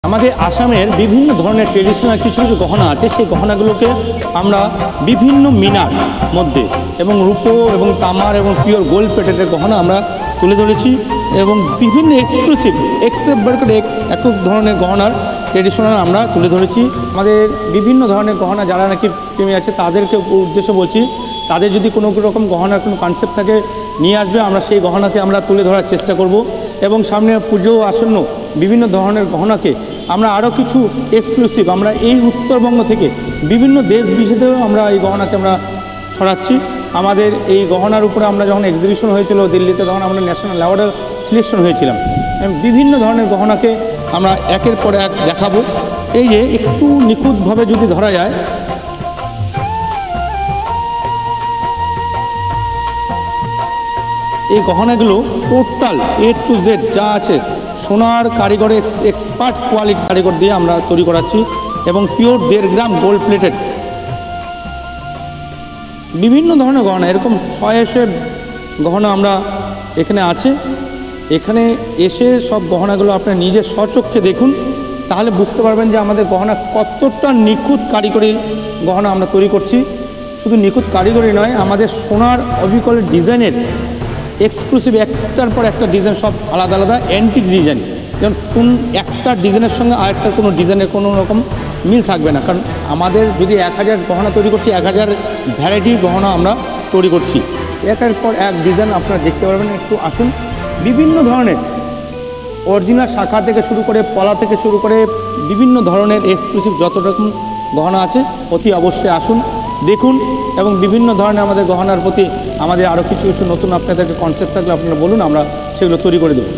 আমাদের আসামের বিভিন্ন ধরনের ট্রেডিশনাল কিছু কিছু গহনা আছে, সেই গহনাগুলোকে আমরা বিভিন্ন মিনার মধ্যে এবং রূপো এবং তামার এবং পিওর গোল্ড প্লেটেডের গহনা আমরা তুলে ধরেছি এবং বিভিন্ন এক্সক্লুসিভ এক ধরনের গহনার ট্রেডিশনাল আমরা তুলে ধরেছি। আমাদের বিভিন্ন ধরনের গহনা যারা নাকি প্রেমী আছে তাদেরকে উদ্দেশ্য বলছি, তাদের যদি কোনো রকম গহনার কোনো কনসেপ্ট থাকে নিয়ে আসবে, আমরা সেই গহনাকে আমরা তুলে ধরার চেষ্টা করব। এবং সামনে পুজো আসন্ন বিভিন্ন ধরনের গহনাকে আমরা আরও কিছু এক্সক্লুসিভ আমরা এই উত্তরবঙ্গ থেকে বিভিন্ন দেশ বিদেশেও আমরা এই গহনাকে আমরা ছড়াচ্ছি। আমাদের এই গহনার উপরে আমরা যখন এক্সিবিশন হয়েছিল দিল্লিতে, তখন আমরা ন্যাশনাল অ্যাওয়ার্ডে সিলেকশন হয়েছিলাম। বিভিন্ন ধরনের গহনাকে আমরা একের পর এক দেখাবো। এই যে একটু নিখুঁতভাবে যদি ধরা যায়, এই গহনাগুলো টোটাল A to Z যা আছে সোনার কারিগরে এক্সপার্ট কোয়ালিটি কারিগর দিয়ে আমরা তৈরি করাচ্ছি এবং পিওর 1.5 গ্রাম গোল্ড প্লেটেড বিভিন্ন ধরনের গহনা, এরকম 600 গহনা আমরা এখানে আছে। এখানে এসে সব গহনাগুলো আপনার নিজের স্বচক্ষে দেখুন, তাহলে বুঝতে পারবেন যে আমাদের গহনা কতটা নিখুঁত কারিগরি গহনা আমরা তৈরি করছি। শুধু নিখুঁত কারিগরি নয়, আমাদের সোনার অবিকলের ডিজাইনের এক্সক্লুসিভ একটার পর একটা ডিজাইন সব আলাদা আলাদা অ্যান্টিক ডিজাইন, যেমন কোন একটা ডিজাইনের সঙ্গে আরেকটার কোনো ডিজাইনের কোনো রকম মিল থাকবে না। কারণ আমাদের যদি 1000 গহনা তৈরি করছি, 1000 ভ্যারাইটির গহনা আমরা তৈরি করছি। একের পর এক ডিজাইন আপনারা দেখতে পারবেন। একটু আসুন, বিভিন্ন ধরনের অরিজিনাল শাখা থেকে শুরু করে পলা থেকে শুরু করে বিভিন্ন ধরনের এক্সক্লুসিভ যত রকম গহনা আছে অতি অবশ্যই আসুন, দেখুন এবং বিভিন্ন ধরনের আমাদের গহনার প্রতি আমাদের আরও কিছু কিছু নতুন আপনাদেরকে কনসেপ্ট থাকলে আপনারা বলুন, আমরা সেগুলো তৈরি করে দেবো।